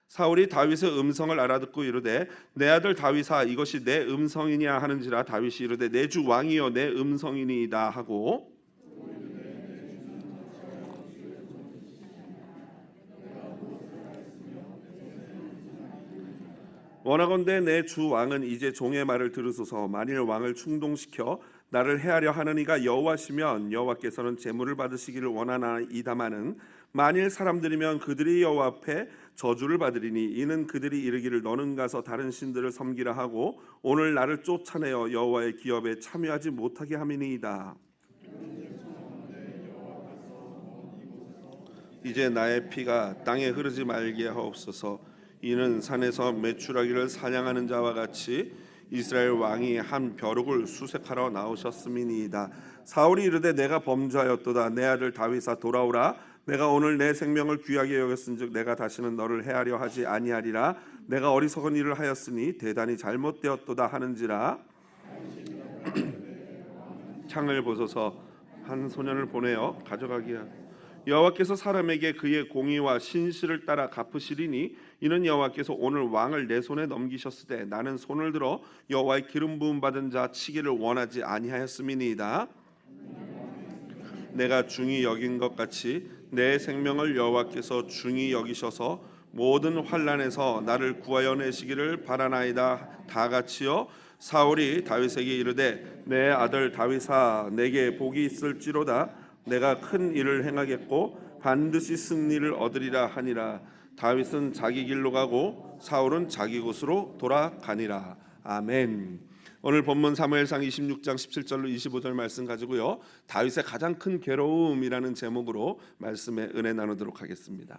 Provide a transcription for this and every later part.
사울이 다윗의 음성을 알아듣고 이르되 내 아들 다윗아 이것이 내 음성이냐 하는지라 다윗이 이르되 내 주 왕이여 내 음성이니이다 하고 원하건대 내 주 왕은 이제 종의 말을 들으소서. 만일 왕을 충동시켜 나를 해하려 하는 이가 여호와시면 여호와께서는 제물을 받으시기를 원하나이다마는 만일 사람들이면 그들이 여호와 앞에 저주를 받으리니 이는 그들이 이르기를 너는 가서 다른 신들을 섬기라 하고 오늘 나를 쫓아내어 여호와의 기업에 참여하지 못하게 함이니이다. 이제 나의 피가 땅에 흐르지 말게 하옵소서. 이는 산에서 메추라기를 사냥하는 자와 같이 이스라엘 왕이 한 벼룩을 수색하러 나오셨음이니이다. 사울이 이르되 내가 범죄하였도다. 내 아들 다윗아 돌아오라. 내가 오늘 내 생명을 귀하게 여겼은즉 내가 다시는 너를 해하려 하지 아니하리라. 내가 어리석은 일을 하였으니 대단히 잘못되었도다 하는지라. 창을 보소서. 한 소년을 보내어 가져가기야. 여호와께서 사람에게 그의 공의와 신실을 따라 갚으시리니 이는 여호와께서 오늘 왕을 내 손에 넘기셨을 때 나는 손을 들어 여호와의 기름 부음 받은 자 치기를 원하지 아니하였음이니이다. 내가 중히 여긴 것 같이 내 생명을 여호와께서 중히 여기셔서 모든 환난에서 나를 구하여 내시기를 바라나이다. 다 같이요. 사울이 다윗에게 이르되 내 아들 다윗아 내게 복이 있을지로다. 내가 큰 일을 행하겠고 반드시 승리를 얻으리라 하니라. 다윗은 자기 길로 가고 사울은 자기 곳으로 돌아가니라. 아멘. 오늘 본문 사무엘상 26장 17절로 25절 말씀 가지고요. 다윗의 가장 큰 괴로움이라는 제목으로 말씀의 은혜 나누도록 하겠습니다.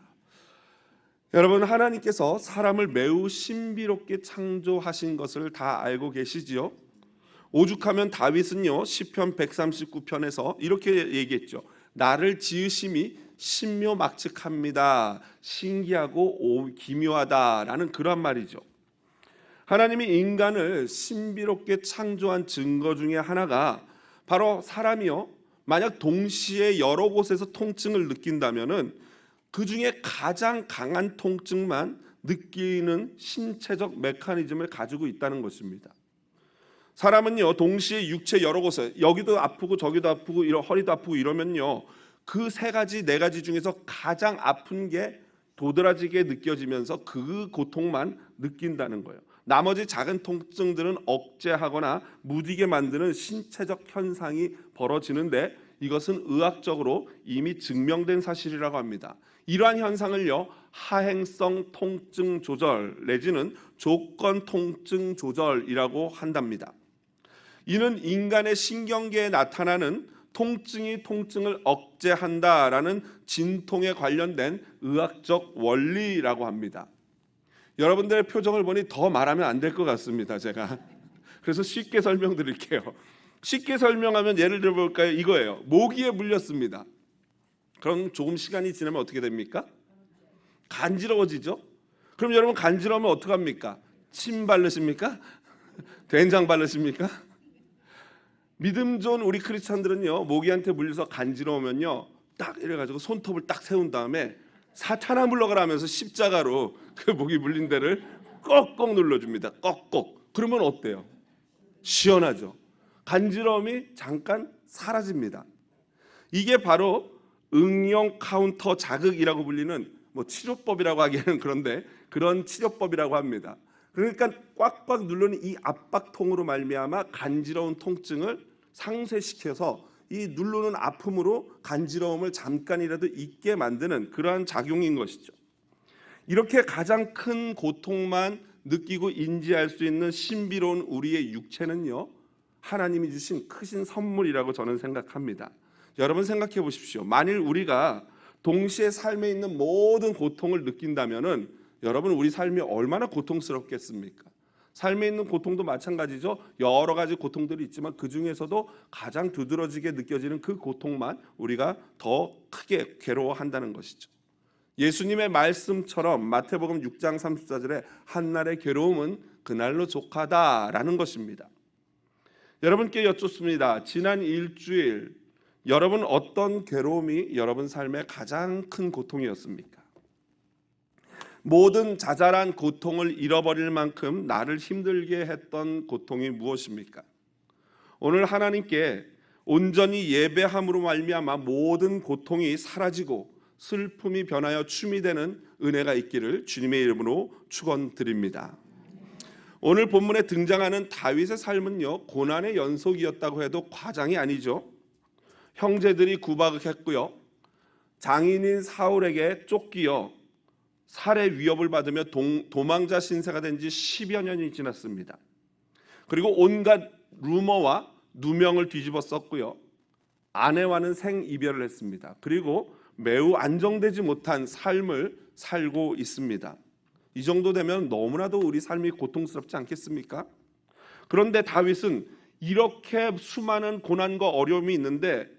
여러분, 하나님께서 사람을 매우 신비롭게 창조하신 것을 다 알고 계시지요? 오죽하면 다윗은요 시편 139편에서 이렇게 얘기했죠. 나를 지으심이 신묘막측합니다. 신기하고 기묘하다라는 그런 말이죠. 하나님이 인간을 신비롭게 창조한 증거 중에 하나가 바로 사람이요 만약 동시에 여러 곳에서 통증을 느낀다면은 그 중에 가장 강한 통증만 느끼는 신체적 메커니즘을 가지고 있다는 것입니다. 사람은요 동시에 육체 여러 곳에 여기도 아프고 저기도 아프고 허리도 아프고 이러면요 그 세 가지 네 가지 중에서 가장 아픈 게 도드라지게 느껴지면서 그 고통만 느낀다는 거예요. 나머지 작은 통증들은 억제하거나 무디게 만드는 신체적 현상이 벌어지는데 이것은 의학적으로 이미 증명된 사실이라고 합니다. 이러한 현상을요 하행성 통증 조절 내지는 조건 통증 조절이라고 한답니다. 이는 인간의 신경계에 나타나는 통증이 통증을 억제한다라는 진통에 관련된 의학적 원리라고 합니다. 여러분들의 표정을 보니 더 말하면 안 될 것 같습니다. 제가 그래서 쉽게 설명드릴게요. 쉽게 설명하면 예를 들어 볼까요? 이거예요. 모기에 물렸습니다. 그럼 조금 시간이 지나면 어떻게 됩니까? 간지러워지죠? 그럼 여러분 간지러우면 어떡합니까? 침 바르십니까? 된장 바르십니까? 믿음 좋은 우리 크리스찬들은요 모기한테 물려서 간지러우면요 딱 이래가지고 손톱을 딱 세운 다음에 사탄아 물러가라 하면서 십자가로 그 모기 물린 데를 꼭꼭 눌러줍니다. 꼭꼭. 그러면 어때요? 시원하죠. 간지러움이 잠깐 사라집니다. 이게 바로 응용 카운터 자극이라고 불리는 치료법이라고 하기에는 그런데 그런 치료법이라고 합니다. 그러니까 꽉꽉 누르는 이 압박통으로 말미암아 간지러운 통증을 상쇄시켜서 이 누르는 아픔으로 간지러움을 잠깐이라도 잊게 만드는 그러한 작용인 것이죠. 이렇게 가장 큰 고통만 느끼고 인지할 수 있는 신비로운 우리의 육체는요 하나님이 주신 크신 선물이라고 저는 생각합니다. 여러분 생각해 보십시오. 만일 우리가 동시에 삶에 있는 모든 고통을 느낀다면은 여러분 우리 삶이 얼마나 고통스럽겠습니까? 삶에 있는 고통도 마찬가지죠. 여러 가지 고통들이 있지만 그 중에서도 가장 두드러지게 느껴지는 그 고통만 우리가 더 크게 괴로워한다는 것이죠. 예수님의 말씀처럼 마태복음 6장 34절에 한날의 괴로움은 그날로 족하다라는 것입니다. 여러분께 여쭙습니다. 지난 일주일 여러분 어떤 괴로움이 여러분 삶의 가장 큰 고통이었습니까? 모든 자잘한 고통을 잃어버릴 만큼 나를 힘들게 했던 고통이 무엇입니까? 오늘 하나님께 온전히 예배함으로 말미암아 모든 고통이 사라지고 슬픔이 변하여 춤이 되는 은혜가 있기를 주님의 이름으로 축원드립니다. 오늘 본문에 등장하는 다윗의 삶은요, 고난의 연속이었다고 해도 과장이 아니죠. 형제들이 구박했고요, 장인인 사울에게 쫓기어 살해 위협을 받으며 도망자 신세가 된 지 10여 년이 지났습니다. 그리고 온갖 루머와 누명을 뒤집어 썼고요, 아내와는 생이별을 했습니다. 그리고 매우 안정되지 못한 삶을 살고 있습니다. 이 정도 되면 너무나도 우리 삶이 고통스럽지 않겠습니까? 그런데 다윗은 이렇게 수많은 고난과 어려움이 있는데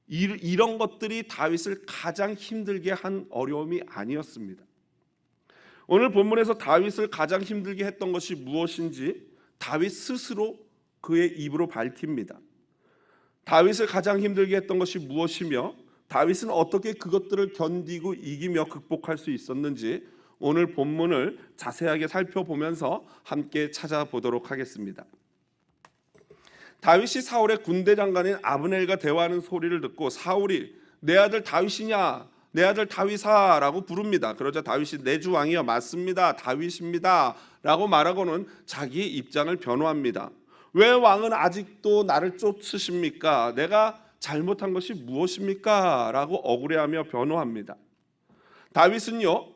이런 것들이 다윗을 가장 힘들게 한 어려움이 아니었습니다. 오늘 본문에서 다윗을 가장 힘들게 했던 것이 무엇인지 다윗 스스로 그의 입으로 밝힙니다. 다윗을 가장 힘들게 했던 것이 무엇이며 다윗은 어떻게 그것들을 견디고 이기며 극복할 수 있었는지 오늘 본문을 자세하게 살펴보면서 함께 찾아보도록 하겠습니다. 다윗이 사울의 군대 장관인 아브넬과 대화하는 소리를 듣고 사울이 내 아들 다윗이냐, 내 아들 다윗아 라고 부릅니다. 그러자 다윗이 내 주 왕이여 맞습니다, 다윗입니다 라고 말하고는 자기 입장을 변호합니다. 왜 왕은 아직도 나를 쫓으십니까? 내가 잘못한 것이 무엇입니까? 라고 억울해하며 변호합니다. 다윗은요,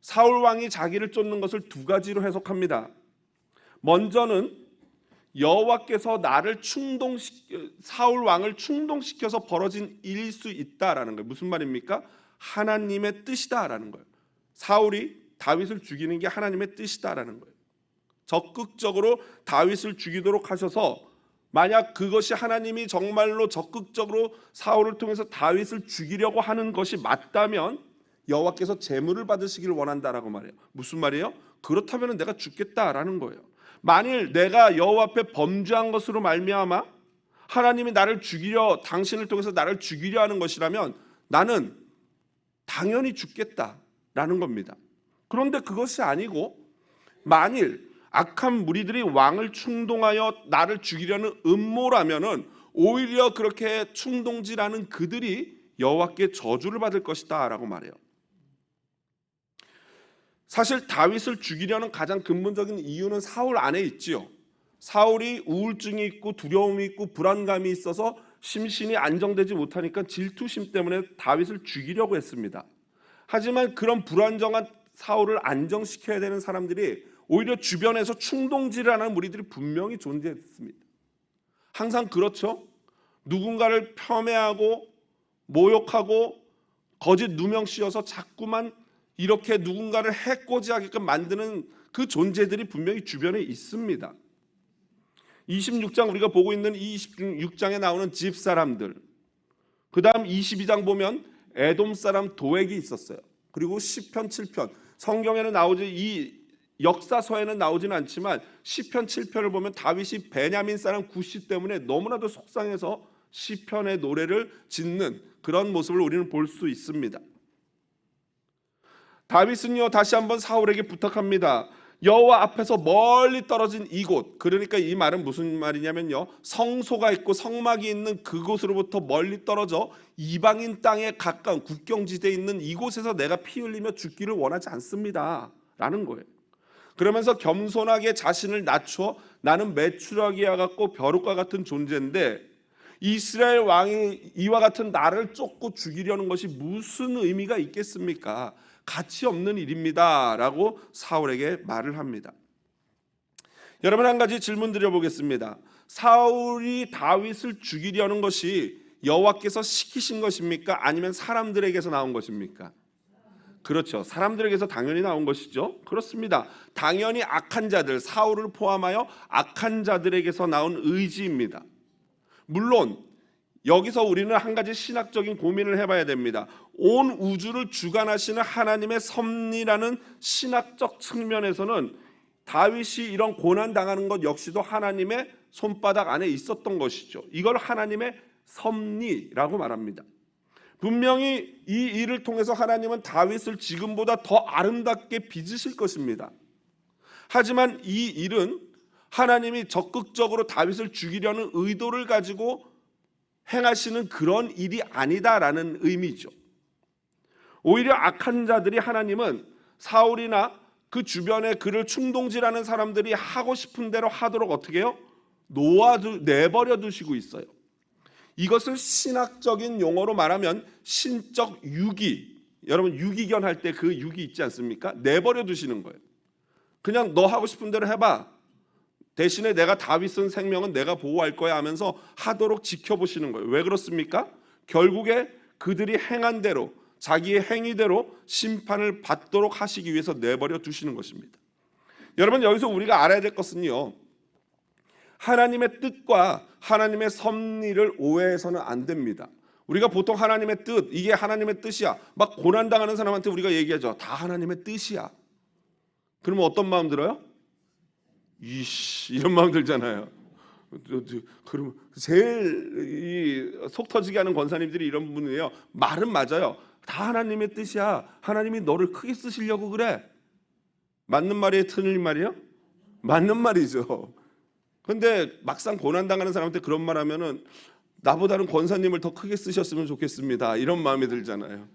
사울 왕이 자기를 쫓는 것을 두 가지로 해석합니다. 먼저는 여호와께서 사울 왕을 충동시켜서 벌어진 일일 수 있다라는 거예요. 무슨 말입니까? 하나님의 뜻이다라는 거예요. 사울이 다윗을 죽이는 게 하나님의 뜻이다라는 거예요. 적극적으로 다윗을 죽이도록 하셔서 만약 그것이 하나님이 정말로 적극적으로 사울을 통해서 다윗을 죽이려고 하는 것이 맞다면 여호와께서 제물을 받으시기를 원한다라고 말해요. 무슨 말이에요? 그렇다면 내가 죽겠다라는 거예요. 만일 내가 여호와 앞에 범죄한 것으로 말미암아 하나님이 나를 죽이려, 당신을 통해서 나를 죽이려 하는 것이라면 나는 당연히 죽겠다라는 겁니다. 그런데 그것이 아니고 만일 악한 무리들이 왕을 충동하여 나를 죽이려는 음모라면은 오히려 그렇게 충동질하는 그들이 여호와께 저주를 받을 것이다라고 말해요. 사실 다윗을 죽이려는 가장 근본적인 이유는 사울 안에 있지요. 사울이 우울증이 있고 두려움이 있고 불안감이 있어서 심신이 안정되지 못하니까 질투심 때문에 다윗을 죽이려고 했습니다. 하지만 그런 불안정한 사울을 안정시켜야 되는 사람들이 오히려 주변에서 충동질하는 무리들이 분명히 존재했습니다. 항상 그렇죠. 누군가를 폄훼하고 모욕하고 거짓 누명 씌워서 자꾸만 이렇게 누군가를 해코지하게끔 만드는 그 존재들이 분명히 주변에 있습니다. 26장 우리가 보고 있는 이 26장에 나오는 집사람들, 그 다음 22장 보면 에돔 사람 도액이 있었어요. 그리고 시편 7편, 성경에는 나오지, 이 역사서에는 나오지는 않지만 시편 7편을 보면 다윗이 베냐민 사람 구시 때문에 너무나도 속상해서 시편의 노래를 짓는 그런 모습을 우리는 볼 수 있습니다. 다윗은요, 다시 한번 사울에게 부탁합니다. 여호와 앞에서 멀리 떨어진 이곳, 그러니까 이 말은 무슨 말이냐면요, 성소가 있고 성막이 있는 그곳으로부터 멀리 떨어져 이방인 땅에 가까운 국경지대에 있는 이곳에서 내가 피 흘리며 죽기를 원하지 않습니다 라는 거예요. 그러면서 겸손하게 자신을 낮춰 나는 메추라기와 같고 벼룩과 같은 존재인데 이스라엘 왕이 이와 같은 나를 쫓고 죽이려는 것이 무슨 의미가 있겠습니까? 가치 없는 일입니다 라고 사울에게 말을 합니다. 여러분, 한 가지 질문 드려보겠습니다. 사울이 다윗을 죽이려는 것이 여호와께서 시키신 것입니까? 아니면 사람들에게서 나온 것입니까? 그렇죠. 사람들에게서 당연히 나온 것이죠. 그렇습니다. 당연히 악한 자들, 사울을 포함하여 악한 자들에게서 나온 의지입니다. 물론 여기서 우리는 한 가지 신학적인 고민을 해봐야 됩니다. 온 우주를 주관하시는 하나님의 섭리라는 신학적 측면에서는 다윗이 이런 고난당하는 것 역시도 하나님의 손바닥 안에 있었던 것이죠. 이걸 하나님의 섭리라고 말합니다. 분명히 이 일을 통해서 하나님은 다윗을 지금보다 더 아름답게 빚으실 것입니다. 하지만 이 일은 하나님이 적극적으로 다윗을 죽이려는 의도를 가지고 행하시는 그런 일이 아니다라는 의미죠. 오히려 악한 자들이 하나님은 사울이나 그 주변에 그를 충동질하는 사람들이 하고 싶은 대로 하도록 어떻게 해요? 내버려 두시고 있어요. 이것을 신학적인 용어로 말하면 신적 유기. 여러분 유기견 할 때 그 유기 있지 않습니까? 내버려 두시는 거예요. 그냥 너 하고 싶은 대로 해봐. 대신에 내가 다윗은 생명은 내가 보호할 거야 하면서 하도록 지켜보시는 거예요. 왜 그렇습니까? 결국에 그들이 행한 대로 자기의 행위대로 심판을 받도록 하시기 위해서 내버려 두시는 것입니다. 여러분 여기서 우리가 알아야 될 것은요, 하나님의 뜻과 하나님의 섭리를 오해해서는 안 됩니다. 우리가 보통 하나님의 뜻, 이게 하나님의 뜻이야 막 고난당하는 사람한테 우리가 얘기하죠. 다 하나님의 뜻이야. 그러면 어떤 마음 들어요? 이런 마음 들잖아요. 그러면 제일 속 터지게 하는 권사님들이 이런 분이에요. 말은 맞아요. 다 하나님의 뜻이야. 하나님이 너를 크게 쓰시려고 그래. 맞는 말이에요? 틀린 말이에요? 맞는 말이죠. 근데 막상 고난당하는 사람한테 그런 말 하면은 나보다는 권사님을 더 크게 쓰셨으면 좋겠습니다. 이런 마음이 들잖아요.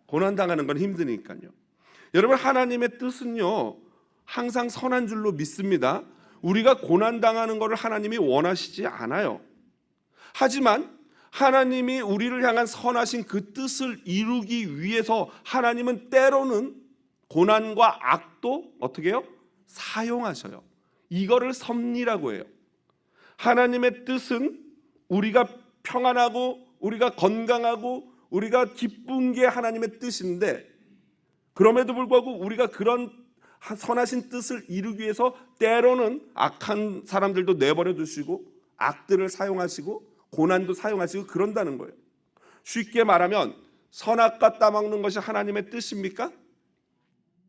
고난당하는 건 힘드니까요. 여러분 하나님의 뜻은요 항상 선한 줄로 믿습니다. 우리가 고난당하는 것을 하나님이 원하시지 않아요. 하지만 하나님이 우리를 향한 선하신 그 뜻을 이루기 위해서 하나님은 때로는 고난과 악도 어떻게 해요? 사용하셔요. 이거를 섭리라고 해요. 하나님의 뜻은 우리가 평안하고 우리가 건강하고 우리가 기쁜 게 하나님의 뜻인데, 그럼에도 불구하고 우리가 그런 선하신 뜻을 이루기 위해서 때로는 악한 사람들도 내버려 두시고 악들을 사용하시고 고난도 사용하시고 그런다는 거예요. 쉽게 말하면 선악과 따먹는 것이 하나님의 뜻입니까?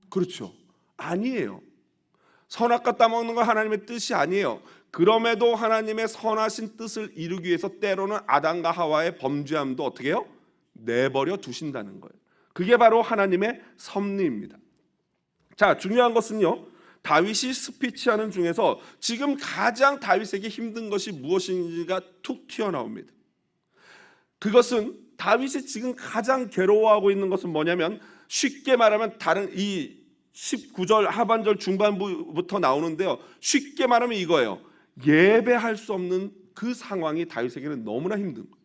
그렇죠. 아니에요. 선악과 따먹는 건 하나님의 뜻이 아니에요. 그럼에도 하나님의 선하신 뜻을 이루기 위해서 때로는 아담과 하와의 범죄함도 어떻게 해요? 내버려 두신다는 거예요. 그게 바로 하나님의 섭리입니다. 자, 중요한 것은요, 다윗이 스피치하는 중에서 지금 가장 다윗에게 힘든 것이 무엇인지가 툭 튀어나옵니다. 그것은 다윗이 지금 가장 괴로워하고 있는 것은 뭐냐면, 쉽게 말하면 다른 이 19절 하반절 중반부부터 나오는데요, 쉽게 말하면 이거예요. 예배할 수 없는 그 상황이 다윗에게는 너무나 힘든 거예요.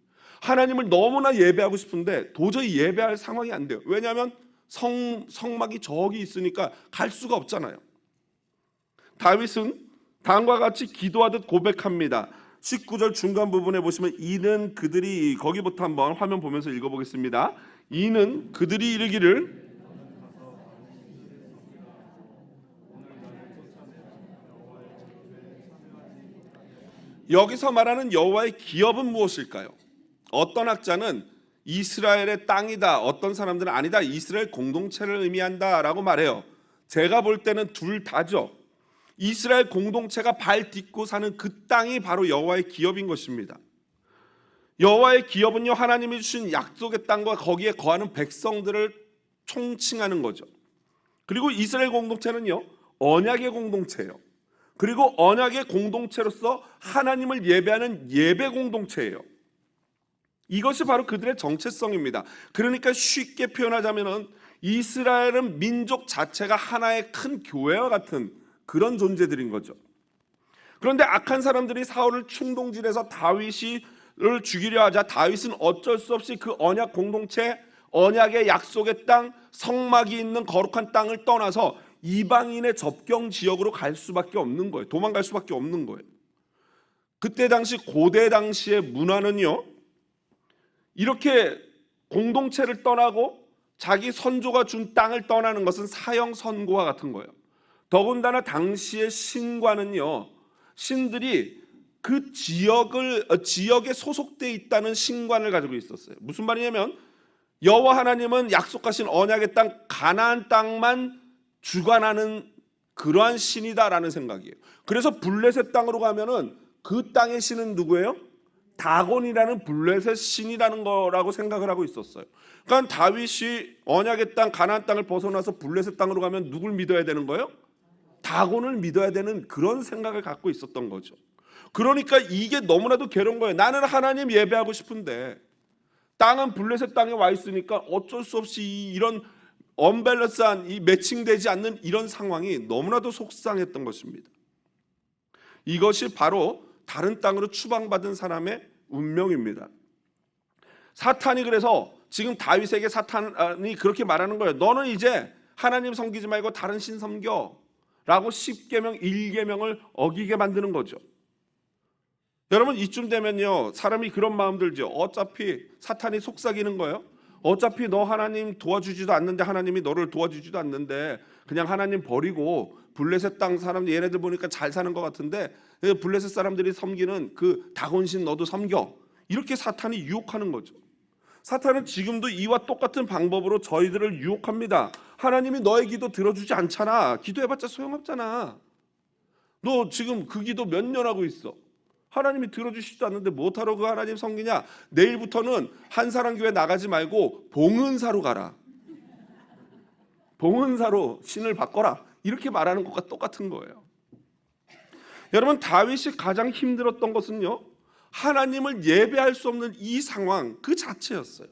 하나님을 너무나 예배하고 싶은데 도저히 예배할 상황이 안 돼요. 왜냐하면 성막이 저기 있으니까 갈 수가 없잖아요. 다윗은 다음과 같이 기도하듯 고백합니다. 19절 중간 부분에 보시면 이는 그들이, 거기부터 한번 화면 보면서 읽어보겠습니다. 이는 그들이 이르기를 여기서 말하는 여호와의 기업은 무엇일까요? 어떤 학자는 이스라엘의 땅이다, 어떤 사람들은 아니다, 이스라엘 공동체를 의미한다라고 말해요. 제가 볼 때는 둘 다죠. 이스라엘 공동체가 발 딛고 사는 그 땅이 바로 여호와의 기업인 것입니다. 여호와의 기업은요, 하나님이 주신 약속의 땅과 거기에 거하는 백성들을 총칭하는 거죠. 그리고 이스라엘 공동체는요, 언약의 공동체예요. 그리고 언약의 공동체로서 하나님을 예배하는 예배 공동체예요. 이것이 바로 그들의 정체성입니다. 그러니까 쉽게 표현하자면 이스라엘은 민족 자체가 하나의 큰 교회와 같은 그런 존재들인 거죠. 그런데 악한 사람들이 사울을 충동질해서 다윗을 죽이려 하자 다윗은 어쩔 수 없이 그 언약 공동체, 언약의 약속의 땅, 성막이 있는 거룩한 땅을 떠나서 이방인의 접경 지역으로 갈 수밖에 없는 거예요. 도망갈 수밖에 없는 거예요. 그때 당시 고대 당시의 문화는요, 이렇게 공동체를 떠나고 자기 선조가 준 땅을 떠나는 것은 사형 선고와 같은 거예요. 더군다나 당시의 신과는요, 신들이 그 지역에 소속되어 있다는 신관을 가지고 있었어요. 무슨 말이냐면 여호와 하나님은 약속하신 언약의 땅 가나안 땅만 주관하는 그러한 신이다라는 생각이에요. 그래서 블레셋 땅으로 가면은 그 땅의 신은 누구예요? 다곤이라는 블레셋 신이라는 거라고 생각을 하고 있었어요. 그러니까 다윗이 언약의 땅 가나안 땅을 벗어나서 블레셋 땅으로 가면 누굴 믿어야 되는 거예요? 다곤을 믿어야 되는 그런 생각을 갖고 있었던 거죠. 그러니까 이게 너무나도 괴로운 거예요. 나는 하나님 예배하고 싶은데 땅은 블레셋 땅에 와 있으니까 어쩔 수 없이 이런 언밸런스한 이 매칭되지 않는 이런 상황이 너무나도 속상했던 것입니다. 이것이 바로 다른 땅으로 추방받은 사람의 운명입니다. 사탄이 그래서 지금 다윗에게 사탄이 그렇게 말하는 거예요. 너는 이제 하나님 섬기지 말고 다른 신 섬겨 라고 10계명 1계명을 어기게 만드는 거죠. 여러분 이쯤 되면요 사람이 그런 마음 들죠. 어차피 사탄이 속삭이는 거예요. 어차피 너 하나님 도와주지도 않는데 하나님이 너를 도와주지도 않는데 그냥 하나님 버리고 블레셋 땅 사람 얘네들 보니까 잘 사는 것 같은데 블레셋 사람들이 섬기는 그 다곤신 너도 섬겨. 이렇게 사탄이 유혹하는 거죠. 사탄은 지금도 이와 똑같은 방법으로 저희들을 유혹합니다. 하나님이 너의 기도 들어주지 않잖아. 기도해봤자 소용없잖아. 너 지금 그 기도 몇 년 하고 있어. 하나님이 들어주시지도 않는데 못하러 그 하나님 섬기냐. 내일부터는 한사랑교회 나가지 말고 봉은사로 가라. 봉은사로 신을 바꿔라. 이렇게 말하는 것과 똑같은 거예요. 여러분 다윗이 가장 힘들었던 것은요 하나님을 예배할 수 없는 이 상황 그 자체였어요.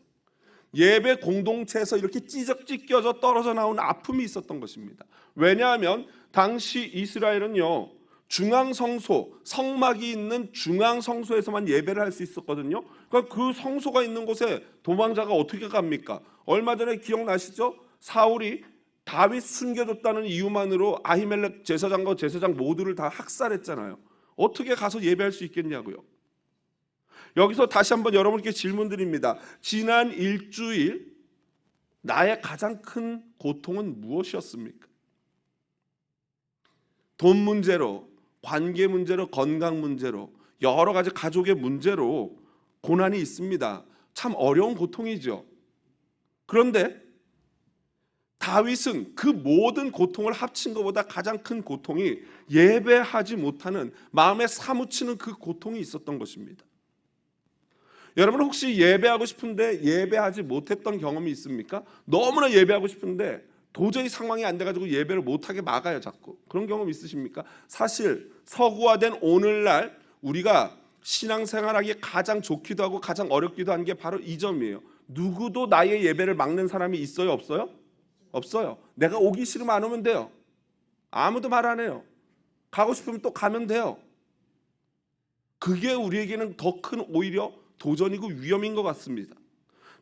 예배 공동체에서 이렇게 찢어져 떨어져 나온 아픔이 있었던 것입니다. 왜냐하면 당시 이스라엘은요 중앙성소, 성막이 있는 중앙성소에서만 예배를 할 수 있었거든요. 그러니까 그 성소가 있는 곳에 도망자가 어떻게 갑니까? 얼마 전에 기억나시죠? 사울이 다윗 숨겨줬다는 이유만으로 아히멜렉 제사장과 제사장 모두를 다 학살했잖아요. 어떻게 가서 예배할 수 있겠냐고요. 여기서 다시 한번 여러분께 질문 드립니다. 지난 일주일 나의 가장 큰 고통은 무엇이었습니까? 돈 문제로, 관계 문제로, 건강 문제로, 여러 가지 가족의 문제로 고난이 있습니다. 참 어려운 고통이죠. 그런데 다윗은 그 모든 고통을 합친 것보다 가장 큰 고통이 예배하지 못하는 마음에 사무치는 그 고통이 있었던 것입니다. 여러분 혹시 예배하고 싶은데 예배하지 못했던 경험이 있습니까? 너무나 예배하고 싶은데 도저히 상황이 안 돼가지고 예배를 못하게 막아요 자꾸. 그런 경험 있으십니까? 사실 서구화된 오늘날 우리가 신앙생활하기에 가장 좋기도 하고 가장 어렵기도 한 게 바로 이 점이에요. 누구도 나의 예배를 막는 사람이 있어요 없어요? 없어요. 내가 오기 싫으면 안 오면 돼요. 아무도 말 안 해요. 가고 싶으면 또 가면 돼요. 그게 우리에게는 더 큰 오히려 도전이고 위험인 것 같습니다.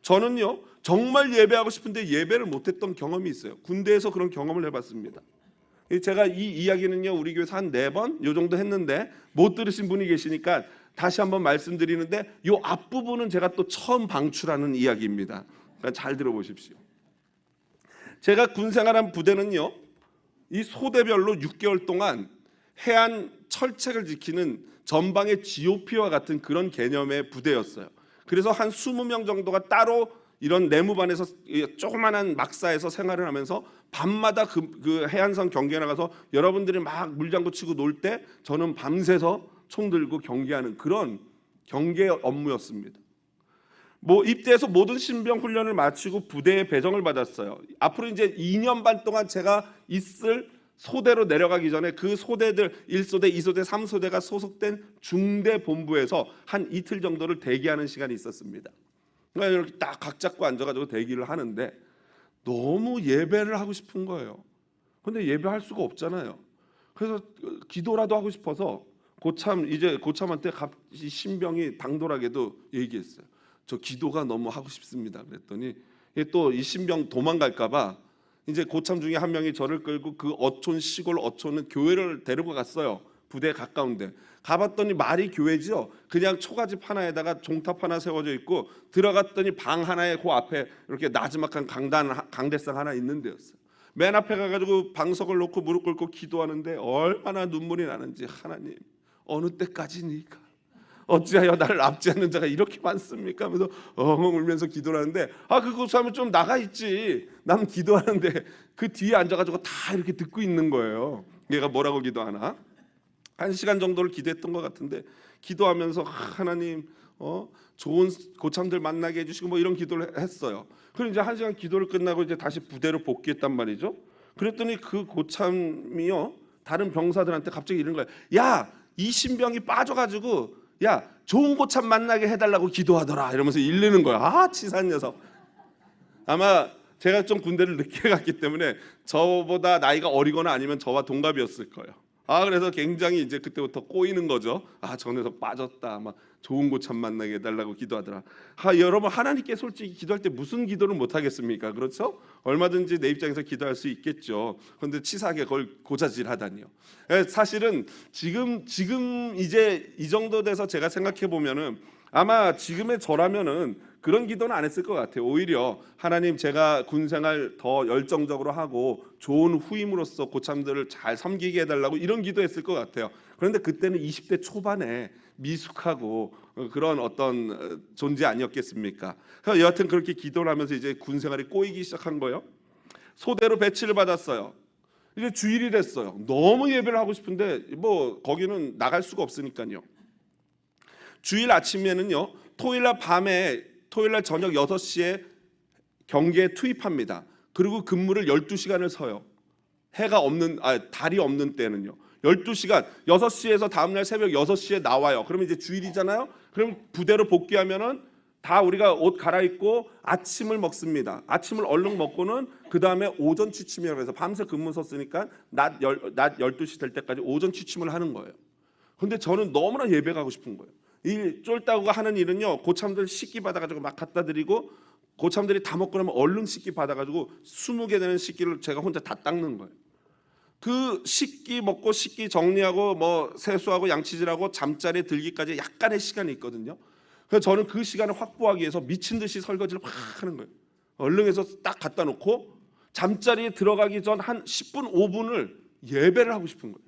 저는요 정말 예배하고 싶은데 예배를 못했던 경험이 있어요. 군대에서 그런 경험을 해봤습니다. 제가 이 이야기는요 우리 교회에서 한 4번 요 정도 했는데 못 들으신 분이 계시니까 다시 한번 말씀드리는데 요 앞부분은 제가 또 처음 방출하는 이야기입니다. 그러니까 잘 들어보십시오. 제가 군생활한 부대는요 이 소대별로 6개월 동안 해안 철책을 지키는 전방의 GOP와 같은 그런 개념의 부대였어요. 그래서 한 20명 정도가 따로 이런 내무반에서 조그마한 막사에서 생활을 하면서 밤마다 그 해안선 경기에 나가서 여러분들이 막 물장구 치고 놀 때 저는 밤새서 총 들고 경기하는 그런 경계 업무였습니다. 입대해서 모든 신병 훈련을 마치고 부대에 배정을 받았어요. 앞으로 이제 2년 반 동안 제가 있을 소대로 내려가기 전에 그 소대들 1소대, 2소대, 3소대가 소속된 중대 본부에서 한 이틀 정도를 대기하는 시간이 있었습니다. 그러니까 이렇게 딱 각 잡고 앉아가지고 대기를 하는데 너무 예배를 하고 싶은 거예요. 근데 예배할 수가 없잖아요. 그래서 기도라도 하고 싶어서 고참한테 갑자기 신병이 당돌하게도 얘기했어요. 저 기도가 너무 하고 싶습니다. 그랬더니 또 이 신병 도망갈까봐 이제 고참 중에 한 명이 저를 끌고 그 어촌 시골 어촌은 교회를 데리고 갔어요. 부대에 가까운데 가봤더니 말이 교회죠. 그냥 초가집 하나에다가 종탑 하나 세워져 있고 들어갔더니 방 하나에 그 앞에 이렇게 나지막한 강대상 하나 있는 데였어요. 맨 앞에 가가지고 방석을 놓고 무릎 꿇고 기도하는데 얼마나 눈물이 나는지 하나님 어느 때까지니까 어찌하여 나를 압제하는 자가 이렇게 많습니까? 하면서 엉엉 울면서 기도를 하는데 그거 하면 좀 나가 있지. 난 기도하는데 그 뒤에 앉아가지고 다 이렇게 듣고 있는 거예요. 얘가 뭐라고 기도하나? 1시간 정도를 기도했던 것 같은데 기도하면서 하나님 좋은 고참들 만나게 해주시고 뭐 이런 기도를 했어요. 그리고 이제 1시간 기도를 끝나고 이제 다시 부대로 복귀했단 말이죠. 그랬더니 그 고참이요, 다른 병사들한테 갑자기 이런 거예요. 야, 이 신병이 빠져가지고 야, 좋은 고참 만나게 해달라고 기도하더라 이러면서 일르는 거야. 아, 치사한 녀석. 아마 제가 좀 군대를 늦게 갔기 때문에 저보다 나이가 어리거나 아니면 저와 동갑이었을 거예요. 그래서 굉장히 이제 그때부터 꼬이는 거죠. 저 녀석 빠졌다. 막 좋은 고참 만나게 해달라고 기도하더라. 여러분, 하나님께 솔직히 기도할 때 무슨 기도를 못 하겠습니까? 그렇죠? 얼마든지 내 입장에서 기도할 수 있겠죠. 그런데 치사하게 그걸 고자질하다니요. 사실은 지금 이제 이 정도 돼서 제가 생각해 보면은 아마 지금의 저라면은 그런 기도는 안 했을 것 같아요. 오히려 하나님, 제가 군생활 더 열정적으로 하고 좋은 후임으로서 고참들을 잘 섬기게 해달라고 이런 기도했을 것 같아요. 그런데 그때는 20대 초반에 미숙하고 그런 어떤 존재 아니었겠습니까? 여하튼 그렇게 기도를 하면서 이제 군생활이 꼬이기 시작한 거예요. 소대로 배치를 받았어요. 이제 주일이 됐어요. 너무 예배를 하고 싶은데 뭐 거기는 나갈 수가 없으니까요. 주일 아침에는요, 토요일날 저녁 6시에 경계에 투입합니다. 그리고 근무를 12시간을 서요. 달이 없는 때는요. 12시간, 6시에서 다음날 새벽 6시에 나와요. 그러면 이제 주일이잖아요. 그럼 부대로 복귀하면은 다 우리가 옷 갈아입고 아침을 먹습니다. 아침을 얼른 먹고는 그 다음에 오전 취침이라고 해서 밤새 근무 섰으니까 낮 12시 될 때까지 오전 취침을 하는 거예요. 근데 저는 너무나 예배 가고 싶은 거예요. 이 쫄따구가 하는 일은요, 고참들 식기 받아가지고 막 갖다 드리고, 고참들이 다 먹고 나면 얼른 식기 받아가지고 20개 되는 식기를 제가 혼자 다 닦는 거예요. 그 식기 먹고 식기 정리하고 뭐 세수하고 양치질하고 잠자리에 들기까지 약간의 시간이 있거든요. 그래서 저는 그 시간을 확보하기 위해서 미친 듯이 설거지를 막 하는 거예요. 얼른 해서 딱 갖다 놓고 잠자리에 들어가기 전 한 10분 5분을 예배를 하고 싶은 거예요.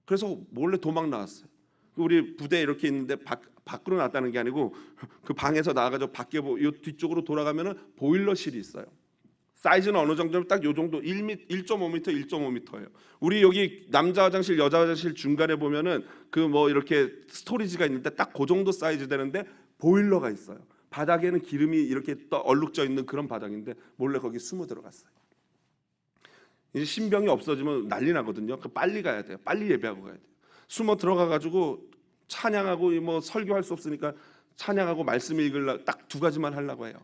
그래서 몰래 도망 나왔어요. 우리 부대에 이렇게 있는데 밖으로 나왔다는 게 아니고 그 방에서 나와가지고 밖에 요 뒤쪽으로 돌아가면은 보일러실이 있어요. 사이즈는 어느 정도면 딱 요 정도 1.5m, 1.5m예요. 우리 여기 남자 화장실, 여자 화장실 중간에 보면은 그 뭐 이렇게 스토리지가 있는데 딱 그 정도 사이즈 되는데 보일러가 있어요. 바닥에는 기름이 이렇게 얼룩져 있는 그런 바닥인데 몰래 거기 숨어 들어갔어요. 이제 신병이 없어지면 난리 나거든요. 빨리 가야 돼요. 빨리 예배하고 가야 돼요. 숨어 들어가가지고 찬양하고 뭐 설교할 수 없으니까 찬양하고 말씀 읽으려 딱 2가지만 하려고 해요.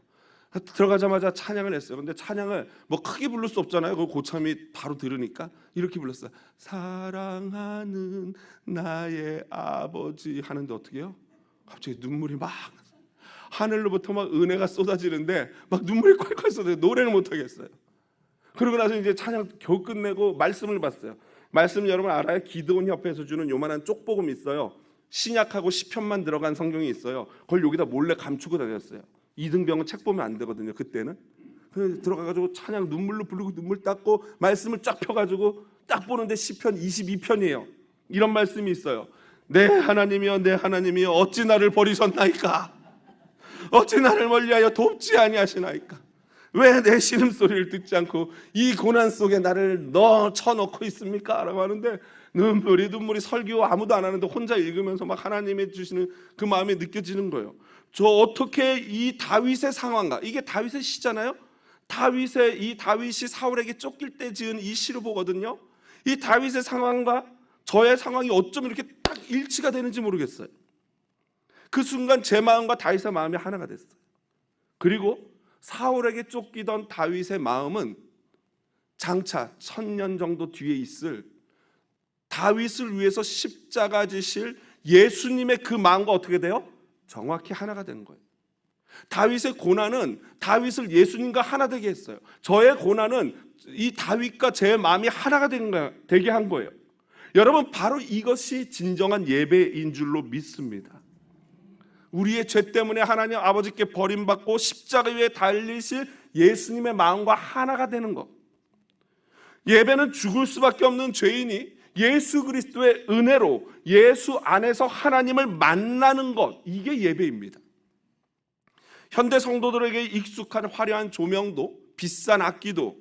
들어가자마자 찬양을 했어요. 근데 찬양을 뭐 크게 부를 수 없잖아요. 그 고참이 바로 들으니까 이렇게 불렀어요. 사랑하는 나의 아버지 하는데 어떻게 해요? 갑자기 눈물이 막 하늘로부터 막 은혜가 쏟아지는데 막 눈물이 콸콸 쏟아져요. 노래를 못 하겠어요. 그러고 나서 이제 찬양 겨우 끝내고 말씀을 봤어요. 말씀 여러분 알아요? 기드온 협회에서 주는 요만한 쪽복음이 있어요. 신약하고 시편만 들어간 성경이 있어요. 그걸 여기다 몰래 감추고 다녔어요. 이등병은 책 보면 안 되거든요. 그때는. 그래서 들어가가지고 찬양 눈물로 부르고 눈물 닦고 말씀을 쫙 펴가지고 딱 보는데 시편 22편이에요. 이런 말씀이 있어요. 내 하나님이여, 내 하나님이여, 어찌 나를 버리셨나이까? 어찌 나를 멀리하여 돕지 아니하시나이까? 왜 내 신음소리를 듣지 않고 이 고난 속에 나를 쳐넣고 있습니까? 라고 하는데 눈물이 설교 아무도 안 하는데 혼자 읽으면서 막 하나님이 주시는 그 마음이 느껴지는 거예요. 저 어떻게 이 다윗의 상황과, 이게 다윗의 시잖아요. 다윗이 사울에게 쫓길 때 지은 이 시를 보거든요. 이 다윗의 상황과 저의 상황이 어쩜 이렇게 딱 일치가 되는지 모르겠어요. 그 순간 제 마음과 다윗의 마음이 하나가 됐어요. 그리고 사울에게 쫓기던 다윗의 마음은 장차 1000년 정도 뒤에 있을 다윗을 위해서 십자가 지실 예수님의 그 마음과 어떻게 돼요? 정확히 하나가 되는 거예요. 다윗의 고난은 다윗을 예수님과 하나 되게 했어요. 저의 고난은 이 다윗과 제 마음이 하나가 되게 한 거예요. 여러분, 바로 이것이 진정한 예배인 줄로 믿습니다. 우리의 죄 때문에 하나님 아버지께 버림받고 십자가 위에 달리실 예수님의 마음과 하나가 되는 것. 예배는 죽을 수밖에 없는 죄인이 예수 그리스도의 은혜로 예수 안에서 하나님을 만나는 것, 이게 예배입니다. 현대 성도들에게 익숙한 화려한 조명도, 비싼 악기도,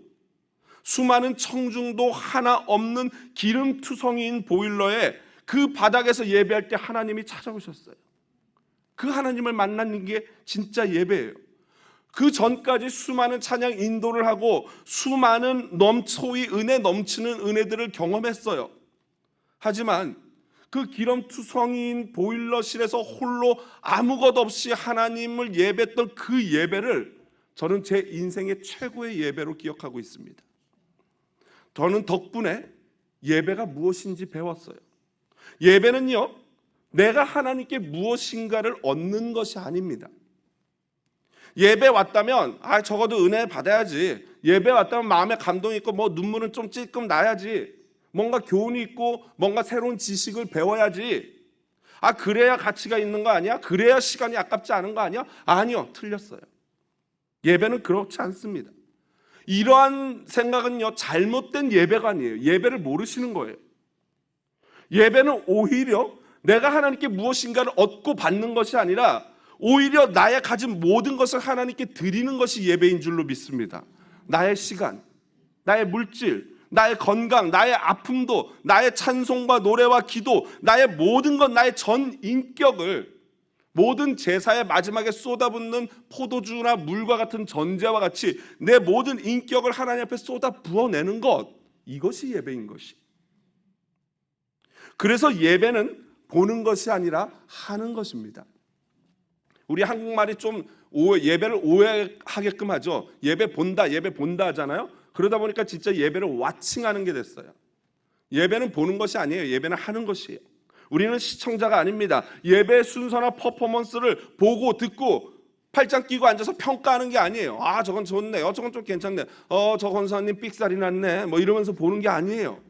수많은 청중도 하나 없는 기름투성이인 보일러에 그 바닥에서 예배할 때 하나님이 찾아오셨어요. 그 하나님을 만나는 게 진짜 예배예요. 그 전까지 수많은 찬양 인도를 하고 수많은 소위 은혜 넘치는 은혜들을 경험했어요. 하지만 그 기름투성이인 보일러실에서 홀로 아무것 없이 하나님을 예배했던 그 예배를 저는 제 인생의 최고의 예배로 기억하고 있습니다. 저는 덕분에 예배가 무엇인지 배웠어요. 예배는요, 내가 하나님께 무엇인가를 얻는 것이 아닙니다. 예배 왔다면 적어도 은혜 받아야지. 예배 왔다면 마음에 감동이 있고 눈물은 좀 찔끔 나야지. 뭔가 교훈이 있고 뭔가 새로운 지식을 배워야지. 그래야 가치가 있는 거 아니야? 그래야 시간이 아깝지 않은 거 아니야? 아니요, 틀렸어요. 예배는 그렇지 않습니다. 이러한 생각은요, 잘못된 예배가 아니에요. 예배를 모르시는 거예요. 예배는 오히려 내가 하나님께 무엇인가를 얻고 받는 것이 아니라 오히려 나의 가진 모든 것을 하나님께 드리는 것이 예배인 줄로 믿습니다. 나의 시간, 나의 물질, 나의 건강, 나의 아픔도, 나의 찬송과 노래와 기도, 나의 모든 것, 나의 전 인격을 모든 제사의 마지막에 쏟아붓는 포도주나 물과 같은 전제와 같이 내 모든 인격을 하나님 앞에 쏟아 부어내는 것, 이것이 예배인 것이. 그래서 예배는 보는 것이 아니라 하는 것입니다. 우리 한국말이 좀 예배를 오해하게끔 하죠. 예배 본다 하잖아요. 그러다 보니까 진짜 예배를 와칭하는 게 됐어요. 예배는 보는 것이 아니에요. 예배는 하는 것이에요. 우리는 시청자가 아닙니다. 예배 순서나 퍼포먼스를 보고 듣고 팔짱 끼고 앉아서 평가하는 게 아니에요. 저건 좋네, 저건 좀 괜찮네, 저 권사님 삑살이 났네, 이러면서 보는 게 아니에요.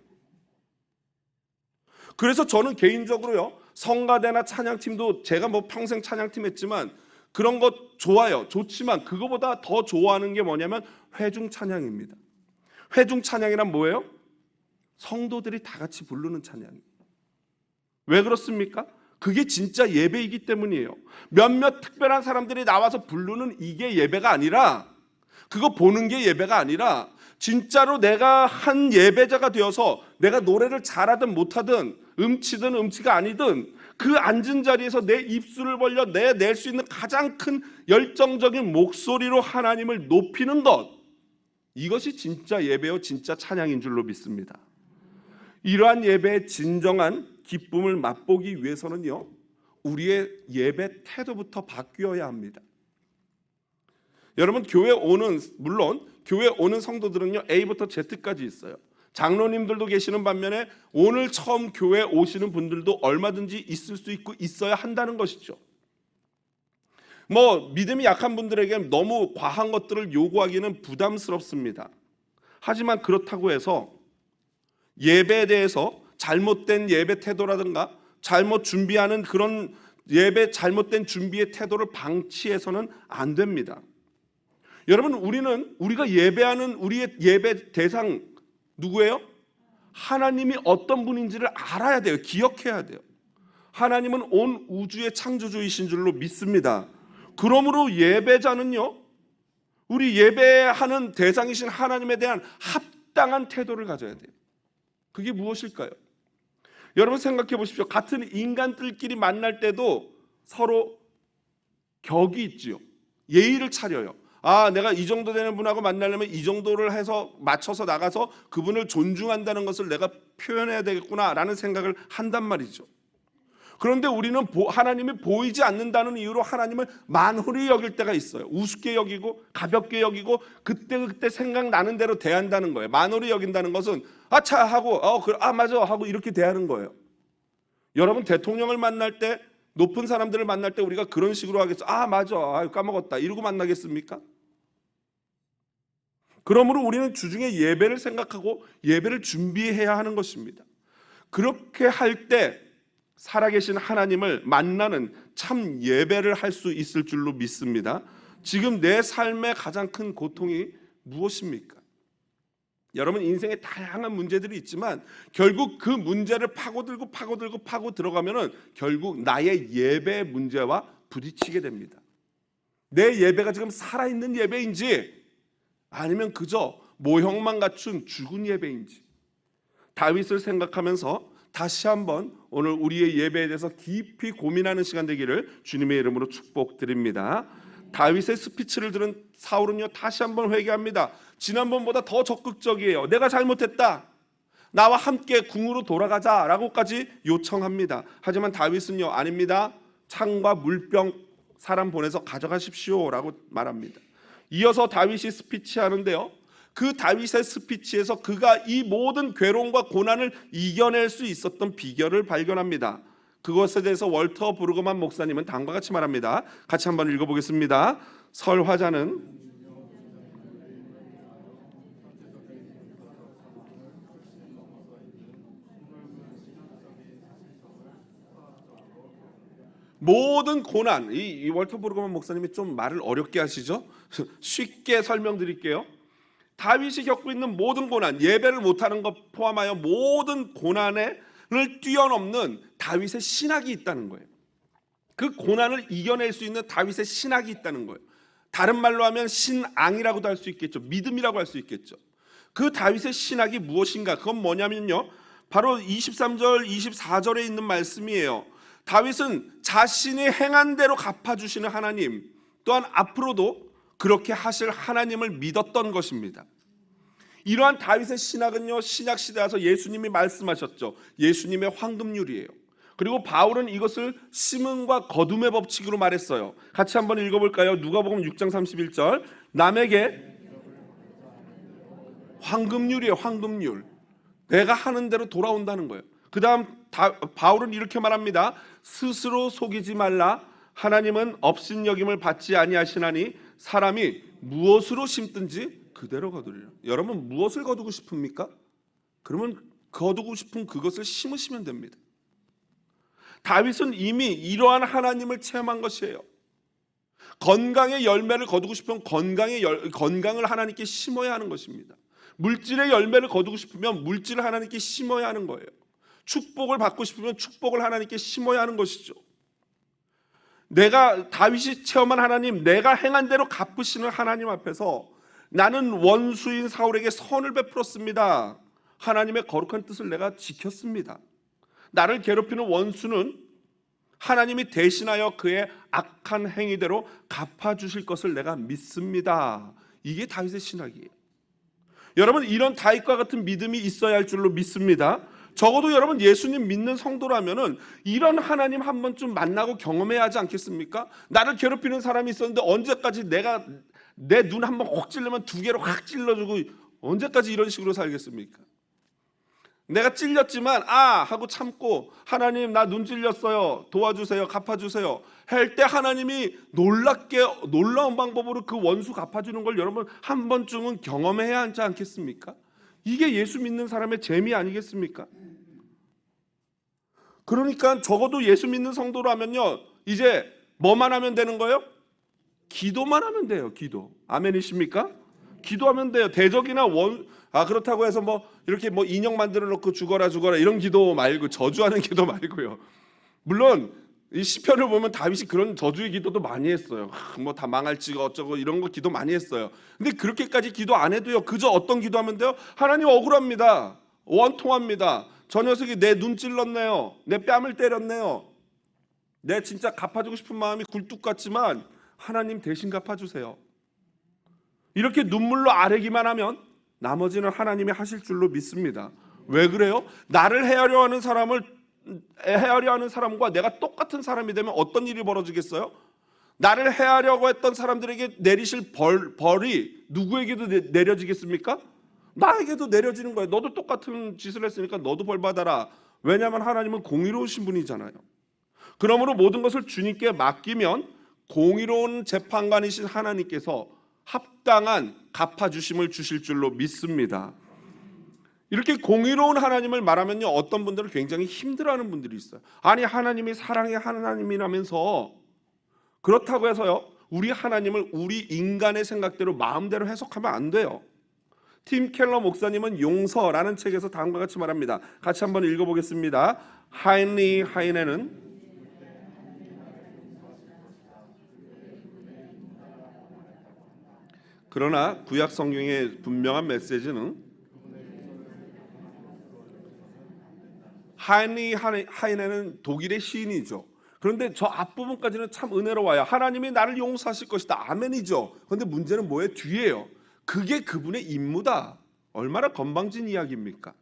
그래서 저는 개인적으로요, 성가대나 찬양팀도 제가 평생 찬양팀 했지만 그런 것 좋아요. 좋지만 그거보다 더 좋아하는 게 뭐냐면 회중 찬양입니다. 회중 찬양이란 뭐예요? 성도들이 다 같이 부르는 찬양이에요. 왜 그렇습니까? 그게 진짜 예배이기 때문이에요. 몇몇 특별한 사람들이 나와서 부르는 이게 예배가 아니라, 그거 보는 게 예배가 아니라 진짜로 내가 한 예배자가 되어서 내가 노래를 잘하든 못하든 음치든 음치가 아니든 그 앉은 자리에서 내 입술을 벌려 낼 수 있는 가장 큰 열정적인 목소리로 하나님을 높이는 것, 이것이 진짜 예배요 진짜 찬양인 줄로 믿습니다. 이러한 예배의 진정한 기쁨을 맛보기 위해서는요, 우리의 예배 태도부터 바뀌어야 합니다. 여러분, 물론 교회 오는 성도들은요, A부터 Z까지 있어요. 장로님들도 계시는 반면에 오늘 처음 교회 오시는 분들도 얼마든지 있을 수 있고 있어야 한다는 것이죠. 믿음이 약한 분들에게 너무 과한 것들을 요구하기는 부담스럽습니다. 하지만 그렇다고 해서 예배에 대해서 잘못된 예배 태도라든가 잘못 준비하는 그런 잘못된 준비의 태도를 방치해서는 안 됩니다. 여러분, 우리가 예배하는 우리의 예배 대상 누구예요? 하나님이 어떤 분인지를 알아야 돼요. 기억해야 돼요. 하나님은 온 우주의 창조주이신 줄로 믿습니다. 그러므로 예배자는요, 우리 예배하는 대상이신 하나님에 대한 합당한 태도를 가져야 돼요. 그게 무엇일까요? 여러분 생각해 보십시오. 같은 인간들끼리 만날 때도 서로 격이 있지요. 예의를 차려요. 내가 이 정도 되는 분하고 만나려면 이 정도를 해서 맞춰서 나가서 그분을 존중한다는 것을 내가 표현해야 되겠구나라는 생각을 한단 말이죠. 그런데 우리는 하나님이 보이지 않는다는 이유로 하나님을 만홀히 여길 때가 있어요. 우습게 여기고 가볍게 여기고 그때 생각나는 대로 대한다는 거예요. 만홀히 여긴다는 것은 아차 하고 맞아 하고 이렇게 대하는 거예요. 여러분, 대통령을 만날 때, 높은 사람들을 만날 때 우리가 그런 식으로 하겠어? 맞아, 까먹었다 이러고 만나겠습니까? 그러므로 우리는 주중에 예배를 생각하고 예배를 준비해야 하는 것입니다. 그렇게 할 때 살아계신 하나님을 만나는 참 예배를 할 수 있을 줄로 믿습니다. 지금 내 삶의 가장 큰 고통이 무엇입니까? 여러분, 인생에 다양한 문제들이 있지만 결국 그 문제를 파고 들어가면은 결국 나의 예배 문제와 부딪히게 됩니다. 내 예배가 지금 살아있는 예배인지 아니면 그저 모형만 갖춘 죽은 예배인지. 다윗을 생각하면서 다시 한번 오늘 우리의 예배에 대해서 깊이 고민하는 시간 되기를 주님의 이름으로 축복드립니다. 다윗의 스피치를 들은 사울은요, 다시 한번 회개합니다. 지난번보다 더 적극적이에요. 내가 잘못했다, 나와 함께 궁으로 돌아가자라고까지 요청합니다. 하지만 다윗은요, 아닙니다. 창과 물병 사람 보내서 가져가십시오라고 말합니다. 이어서 다윗이 스피치하는데요, 그 다윗의 스피치에서 그가 이 모든 괴로움과 고난을 이겨낼 수 있었던 비결을 발견합니다. 그것에 대해서 월터 브루그만 목사님은 다음과 같이 말합니다. 같이 한번 읽어보겠습니다. 설화자는 모든 고난, 이 월터 브루그만 목사님이 좀 말을 어렵게 하시죠? 쉽게 설명드릴게요. 다윗이 겪고 있는 모든 고난, 예배를 못하는 것 포함하여 모든 고난을 뛰어넘는 다윗의 신학이 있다는 거예요. 그 고난을 이겨낼 수 있는 다윗의 신학이 있다는 거예요. 다른 말로 하면 신앙이라고도 할 수 있겠죠. 믿음이라고 할 수 있겠죠. 그 다윗의 신학이 무엇인가? 그건 뭐냐면요, 바로 23절 24절에 있는 말씀이에요. 다윗은 자신이 행한 대로 갚아주시는 하나님, 또한 앞으로도 그렇게 하실 하나님을 믿었던 것입니다. 이러한 다윗의 신학은요, 신약 시대에 와서 예수님이 말씀하셨죠. 예수님의 황금률이에요. 그리고 바울은 이것을 심음과 거둠의 법칙으로 말했어요. 같이 한번 읽어볼까요? 누가복음 6장 31절. 남에게 황금률이에요. 황금률. 내가 하는 대로 돌아온다는 거예요. 그 다음 바울은 이렇게 말합니다. 스스로 속이지 말라. 하나님은 업신여김을 받지 아니하시나니 사람이 무엇으로 심든지 그대로 거두리라. 여러분, 무엇을 거두고 싶습니까? 그러면 거두고 싶은 그것을 심으시면 됩니다. 다윗은 이미 이러한 하나님을 체험한 것이에요. 건강의 열매를 거두고 싶으면 건강을 하나님께 심어야 하는 것입니다. 물질의 열매를 거두고 싶으면 물질을 하나님께 심어야 하는 거예요. 축복을 받고 싶으면 축복을 하나님께 심어야 하는 것이죠. 내가 다윗이 체험한 하나님, 내가 행한 대로 갚으시는 하나님 앞에서 나는 원수인 사울에게 선을 베풀었습니다. 하나님의 거룩한 뜻을 내가 지켰습니다. 나를 괴롭히는 원수는 하나님이 대신하여 그의 악한 행위대로 갚아주실 것을 내가 믿습니다. 이게 다윗의 신학이에요. 여러분, 이런 다윗과 같은 믿음이 있어야 할 줄로 믿습니다. 적어도 여러분, 예수님 믿는 성도라면은 이런 하나님 한 번쯤 만나고 경험해야 하지 않겠습니까? 나를 괴롭히는 사람이 있었는데 언제까지 내가 내 눈 한 번 확 찔르면 두 개로 확 찔러주고 언제까지 이런 식으로 살겠습니까? 내가 찔렸지만 하고 참고 하나님 나 눈 찔렸어요, 도와주세요, 갚아주세요 할 때 하나님이 놀라운 방법으로 그 원수 갚아주는 걸 여러분 한 번쯤은 경험해야 하지 않겠습니까? 이게 예수 믿는 사람의 재미 아니겠습니까? 그러니까 적어도 예수 믿는 성도라면요, 이제 뭐만 하면 되는 거예요? 기도만 하면 돼요. 기도. 아멘이십니까? 기도하면 돼요. 대적이나 그렇다고 해서 이렇게 인형 만들어 놓고 죽어라 이런 기도 말고, 저주하는 기도 말고요. 물론 이 시편을 보면 다윗이 그런 저주의 기도도 많이 했어요. 다 망할지가 어쩌고 이런 거 기도 많이 했어요. 근데 그렇게까지 기도 안 해도요, 그저 어떤 기도하면 돼요? 하나님 억울합니다. 원통합니다. 저 녀석이 내 눈 찔렀네요. 내 뺨을 때렸네요. 내 진짜 갚아주고 싶은 마음이 굴뚝 같지만 하나님 대신 갚아주세요. 이렇게 눈물로 아뢰기만 하면 나머지는 하나님이 하실 줄로 믿습니다. 왜 그래요? 나를 헤아려 하는 사람과 내가 똑같은 사람이 되면 어떤 일이 벌어지겠어요? 나를 헤아려고 했던 사람들에게 내리실 벌이 누구에게도 내려지겠습니까? 나에게도 내려지는 거예요. 너도 똑같은 짓을 했으니까 너도 벌 받아라. 왜냐하면 하나님은 공의로우신 분이잖아요. 그러므로 모든 것을 주님께 맡기면 공의로운 재판관이신 하나님께서 합당한 갚아주심을 주실 줄로 믿습니다. 이렇게 공의로운 하나님을 말하면요, 어떤 분들은 굉장히 힘들어하는 분들이 있어요. 아니, 하나님이 사랑의 하나님이라면서 그렇다고 해서요, 우리 하나님을 우리 인간의 생각대로 마음대로 해석하면 안 돼요. 팀 켈러 목사님은 용서라는 책에서 다음과 같이 말합니다. 같이 한번 읽어보겠습니다. 하인리 하이네는 그러나 구약 성경의 분명한 메시지는 하이네는 독일의 시인이죠. 그런데 저 앞부분까지는 참 은혜로워요. 하나님이 나를 용서하실 것이다. 아멘이죠. 그런데 문제는 뭐예요? 뒤에요. 그게 그분의 임무다. 얼마나 건방진 이야기입니까?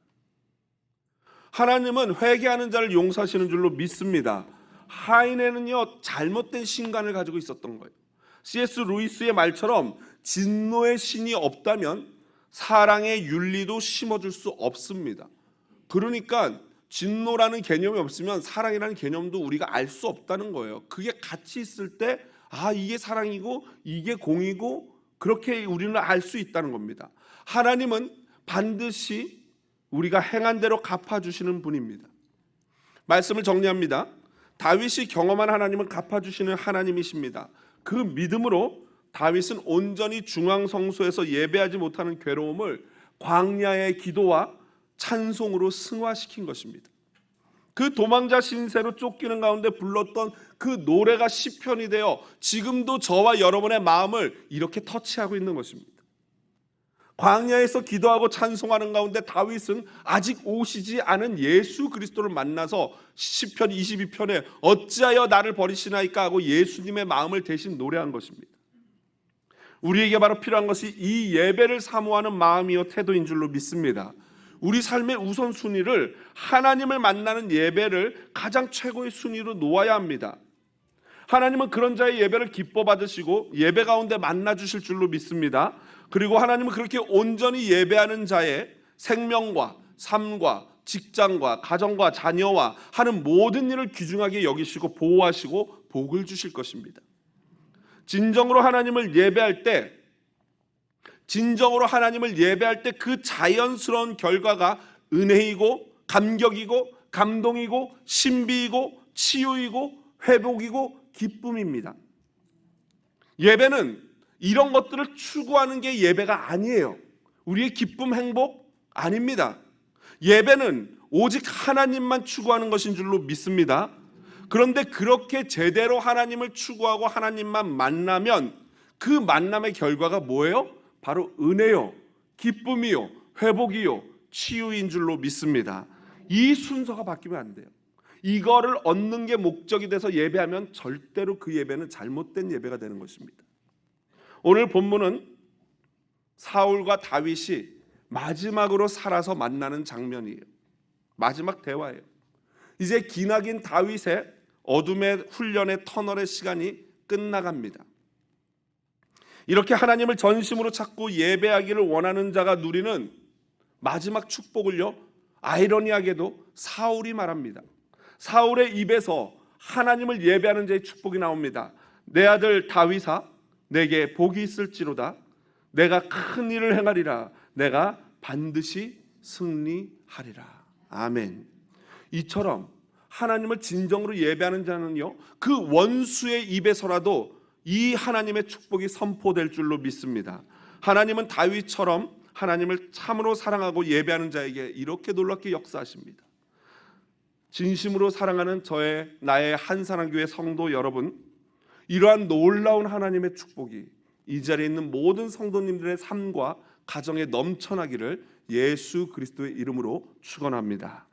하나님은 회개하는 자를 용서하시는 줄로 믿습니다. 하이네는요, 잘못된 신간을 가지고 있었던 거예요. C.S. 루이스의 말처럼 진노의 신이 없다면 사랑의 윤리도 심어줄 수 없습니다. 그러니까 진노라는 개념이 없으면 사랑이라는 개념도 우리가 알 수 없다는 거예요. 그게 같이 있을 때 이게 사랑이고 이게 공이고 그렇게 우리는 알 수 있다는 겁니다. 하나님은 반드시 우리가 행한 대로 갚아주시는 분입니다. 말씀을 정리합니다. 다윗이 경험한 하나님은 갚아주시는 하나님이십니다. 그 믿음으로 다윗은 온전히 중앙성소에서 예배하지 못하는 괴로움을 광야의 기도와 찬송으로 승화시킨 것입니다. 그 도망자 신세로 쫓기는 가운데 불렀던 그 노래가 시편이 되어 지금도 저와 여러분의 마음을 이렇게 터치하고 있는 것입니다. 광야에서 기도하고 찬송하는 가운데 다윗은 아직 오시지 않은 예수 그리스도를 만나서 시편 22편에 어찌하여 나를 버리시나이까 하고 예수님의 마음을 대신 노래한 것입니다. 우리에게 바로 필요한 것이 이 예배를 사모하는 마음이요 태도인 줄로 믿습니다. 우리 삶의 우선순위를 하나님을 만나는 예배를 가장 최고의 순위로 놓아야 합니다. 하나님은 그런 자의 예배를 기뻐 받으시고 예배 가운데 만나 주실 줄로 믿습니다. 그리고 하나님은 그렇게 온전히 예배하는 자의 생명과 삶과 직장과 가정과 자녀와 하는 모든 일을 귀중하게 여기시고 보호하시고 복을 주실 것입니다. 진정으로 하나님을 예배할 때 그 자연스러운 결과가 은혜이고 감격이고 감동이고 신비이고 치유이고 회복이고 기쁨입니다. 예배는 이런 것들을 추구하는 게 예배가 아니에요. 우리의 기쁨, 행복 아닙니다. 예배는 오직 하나님만 추구하는 것인 줄로 믿습니다. 그런데 그렇게 제대로 하나님을 추구하고 하나님만 만나면 그 만남의 결과가 뭐예요? 바로 은혜요, 기쁨이요, 회복이요, 치유인 줄로 믿습니다. 이 순서가 바뀌면 안 돼요. 이거를 얻는 게 목적이 돼서 예배하면 절대로 그 예배는 잘못된 예배가 되는 것입니다. 오늘 본문은 사울과 다윗이 마지막으로 살아서 만나는 장면이에요. 마지막 대화예요. 이제 기나긴 다윗의 어둠의 훈련의 터널의 시간이 끝나갑니다. 이렇게 하나님을 전심으로 찾고 예배하기를 원하는 자가 누리는 마지막 축복을요, 아이러니하게도 사울이 말합니다. 사울의 입에서 하나님을 예배하는 자의 축복이 나옵니다. 내 아들 다윗아, 내게 복이 있을지로다. 내가 큰 일을 행하리라. 내가 반드시 승리하리라. 아멘. 이처럼 하나님을 진정으로 예배하는 자는요, 그 원수의 입에서라도 이 하나님의 축복이 선포될 줄로 믿습니다. 하나님은 다윗처럼 하나님을 참으로 사랑하고 예배하는 자에게 이렇게 놀랍게 역사하십니다. 진심으로 사랑하는 나의 한사랑교회 성도 여러분, 이러한 놀라운 하나님의 축복이 이 자리에 있는 모든 성도님들의 삶과 가정에 넘쳐나기를 예수 그리스도의 이름으로 축원합니다.